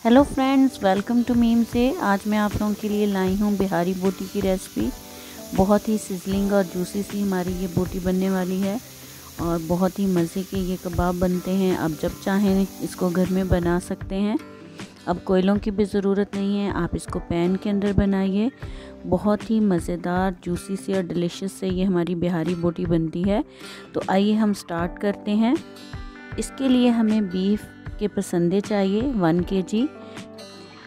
Hello friends, welcome to मीम से। आज मैं आप लोगों के लिए लाई हूँ बिहारी बोटी की रेसिपी। बहुत ही सिजलिंग और जूसी सी हमारी ये बोटी बनने वाली है और बहुत ही मज़े के ये कबाब बनते हैं। आप जब चाहें इसको घर में बना सकते हैं। अब कोयलों की भी ज़रूरत नहीं है, आप इसको पैन के अंदर बनाइए। बहुत ही मज़ेदार, जूसी सी और डिलीशियस से ये हमारी बिहारी बोटी बनती है। तो आइए हम स्टार्ट करते हैं। इसके लिए हमें बीफ के पसंदे चाहिए 1 kg।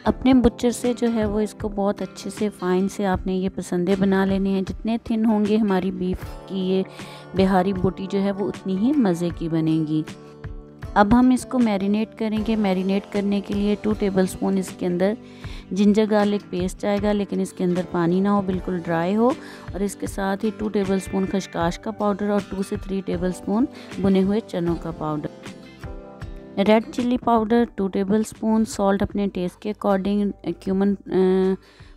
अपने बुच्चर से जो है वो इसको बहुत अच्छे से फाइन से आपने ये पसंदे बना लेने हैं। जितने थिन होंगे हमारी बीफ की ये बिहारी बोटी जो है वो उतनी ही मज़े की बनेगी। अब हम इसको मैरिनेट करेंगे। मैरिनेट करने के लिए 2 टेबलस्पून इसके अंदर जिंजर गार्लिक पेस्ट आएगा, लेकिन इसके अंदर पानी ना हो, बिल्कुल ड्राई हो। और इसके साथ ही 2 टेबलस्पून खसकाश का पाउडर और 2 से 3 टेबलस्पून भुने हुए चनों का powder. Red chilli powder 2 tablespoon, salt अपने टेस्ट के अकॉर्डिंग, क्यूमन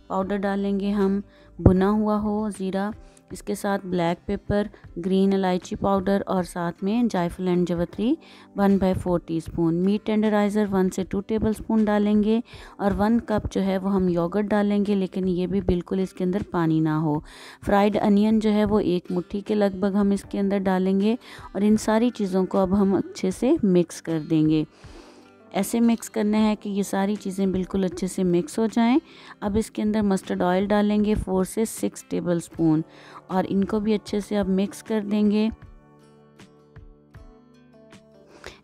पाउडर डालेंगे हम, भुना हुआ हो ज़ीरा, इसके साथ ब्लैक पेपर, ग्रीन इलायची पाउडर और साथ में जायफल एंड जवित्री 1/4 टीस्पून। मीट टेंडराइज़र 1 से 2 टेबलस्पून डालेंगे और 1 कप जो है वो हम योगर्ट डालेंगे, लेकिन ये भी बिल्कुल इसके अंदर पानी ना हो। फ्राइड अनियन जो है वो 1 मुट्ठी के लगभग हम इसके अंदर डालेंगे और इन सारी चीज़ों को अब हम अच्छे से मिक्स कर देंगे। ऐसे मिक्स करना है कि ये सारी चीज़ें बिल्कुल अच्छे से मिक्स हो जाएं। अब इसके अंदर मस्टर्ड ऑयल डालेंगे 4 से 6 टेबलस्पून और इनको भी अच्छे से अब मिक्स कर देंगे।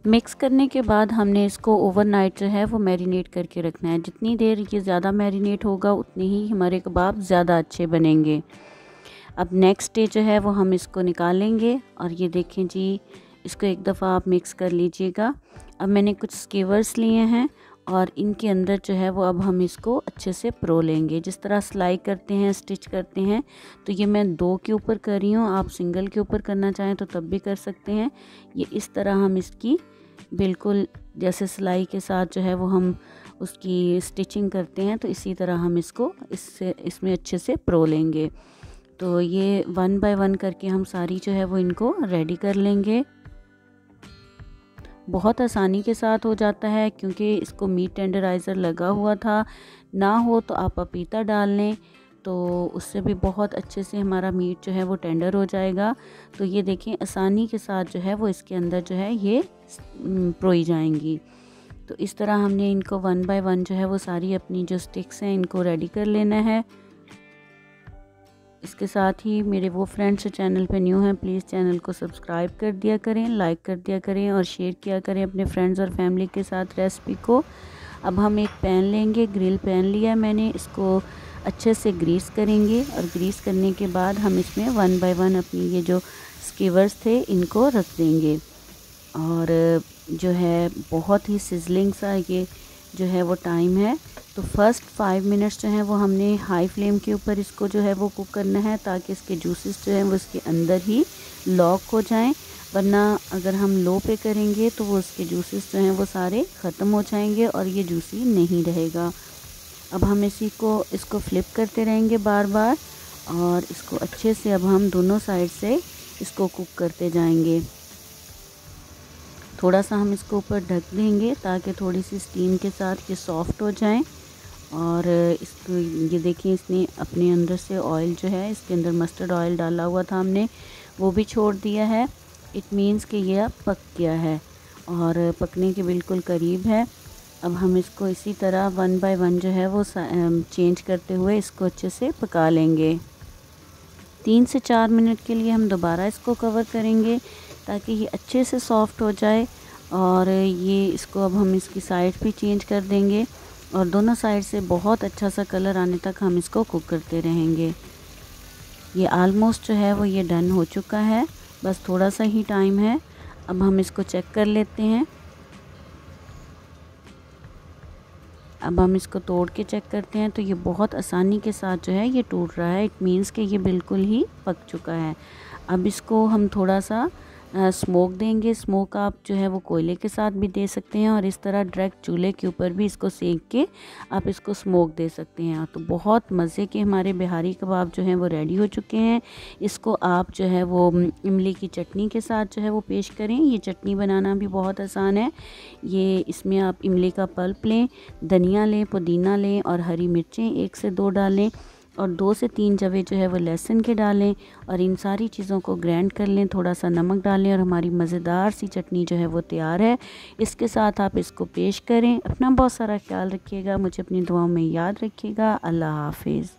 मिक्स करने के बाद हमने इसको ओवरनाइट जो है वो मैरिनेट करके रखना है। जितनी देर ये ज़्यादा मैरिनेट होगा उतने ही हमारे कबाब ज़्यादा अच्छे बनेंगे। अब नेक्स्ट डे जो है वो हम इसको निकालेंगे और ये देखें जी, इसको एक दफ़ा आप मिक्स कर लीजिएगा। अब मैंने कुछ स्कीवर्स लिए हैं और इनके अंदर जो है वो अब हम इसको अच्छे से परो लेंगे। जिस तरह सिलाई करते हैं, स्टिच करते हैं, तो ये मैं 2 के ऊपर कर रही हूँ। आप सिंगल के ऊपर करना चाहें तो तब भी कर सकते हैं। ये इस तरह हम इसकी बिल्कुल जैसे सिलाई के साथ जो है वो हम उसकी स्टिचिंग करते हैं, तो इसी तरह हम इसको इसमें अच्छे से परो लेंगे। तो ये 1 बाय 1 करके हम सारी जो है वो इनको रेडी कर लेंगे। बहुत आसानी के साथ हो जाता है क्योंकि इसको मीट टेंडराइज़र लगा हुआ था। ना हो तो आप पपीता डाल लें, तो उससे भी बहुत अच्छे से हमारा मीट जो है वो टेंडर हो जाएगा। तो ये देखें, आसानी के साथ जो है वो इसके अंदर जो है ये परोई जाएंगी। तो इस तरह हमने इनको 1 बाय 1 जो है वो सारी अपनी जो स्टिक्स हैं इनको रेडी कर लेना है। इसके साथ ही मेरे वो फ्रेंड्स जो चैनल पे न्यू हैं, प्लीज़ चैनल को सब्सक्राइब कर दिया करें, लाइक कर दिया करें और शेयर किया करें अपने फ्रेंड्स और फैमिली के साथ रेसिपी को। अब हम एक पैन लेंगे, ग्रिल पैन लिया मैंने, इसको अच्छे से ग्रीस करेंगे और ग्रीस करने के बाद हम इसमें 1 बाय 1 अपनी ये जो स्कीवर्स थे इनको रख देंगे। और जो है बहुत ही सिजलिंग सा ये जो है वो टाइम है। तो फर्स्ट 5 मिनट्स जो है वो हमने हाई फ्लेम के ऊपर इसको जो है वो कुक करना है, ताकि इसके जूसेस जो हैं वो इसके अंदर ही लॉक हो जाएं। वरना अगर हम लो पे करेंगे तो वो उसके जूसेस जो हैं वो सारे ख़त्म हो जाएंगे और ये जूसी नहीं रहेगा। अब हम इसको फ्लिप करते रहेंगे बार बार और इसको अच्छे से अब हम दोनों साइड से इसको कुक करते जाएंगे। थोड़ा सा हम इसको ऊपर ढक देंगे ताकि थोड़ी सी स्टीम के साथ ये सॉफ्ट हो जाएं। और इसको ये देखिए, इसने अपने अंदर से ऑयल जो है, इसके अंदर मस्टर्ड ऑयल डाला हुआ था हमने, वो भी छोड़ दिया है। इट मीन्स कि ये अब पक गया है और पकने के बिल्कुल करीब है। अब हम इसको इसी तरह 1 बाय 1 जो है वो चेंज करते हुए इसको अच्छे से पका लेंगे। 3 से 4 मिनट के लिए हम दोबारा इसको कवर करेंगे ताकि ये अच्छे से सॉफ्ट हो जाए। और ये इसको अब हम इसकी साइड भी चेंज कर देंगे और दोनों साइड से बहुत अच्छा सा कलर आने तक हम इसको कुक करते रहेंगे। ये ऑलमोस्ट जो है वो ये डन हो चुका है, बस थोड़ा सा ही टाइम है। अब हम इसको चेक कर लेते हैं। अब हम इसको तोड़ के चेक करते हैं तो ये बहुत आसानी के साथ जो है ये टूट रहा है। इट मीन्स कि ये बिल्कुल ही पक चुका है। अब इसको हम थोड़ा सा स्मोक देंगे। स्मोक आप जो है वो कोयले के साथ भी दे सकते हैं और इस तरह डायरेक्ट चूल्हे के ऊपर भी इसको सेक के आप इसको स्मोक दे सकते हैं। तो बहुत मज़े के हमारे बिहारी कबाब जो हैं वो रेडी हो चुके हैं। इसको आप जो है वो इमली की चटनी के साथ जो है वो पेश करें। ये चटनी बनाना भी बहुत आसान है। ये इसमें आप इमली का पल्प लें, धनिया लें, पुदीना लें और हरी मिर्चें 1 से 2 डालें और 2 से 3 जवे जो है वो लहसुन के डालें और इन सारी चीज़ों को ग्राइंड कर लें। थोड़ा सा नमक डालें और हमारी मज़ेदार सी चटनी जो है वो तैयार है। इसके साथ आप इसको पेश करें। अपना बहुत सारा ख्याल रखिएगा, मुझे अपनी दुआओं में याद रखिएगा। अल्लाह हाफिज़।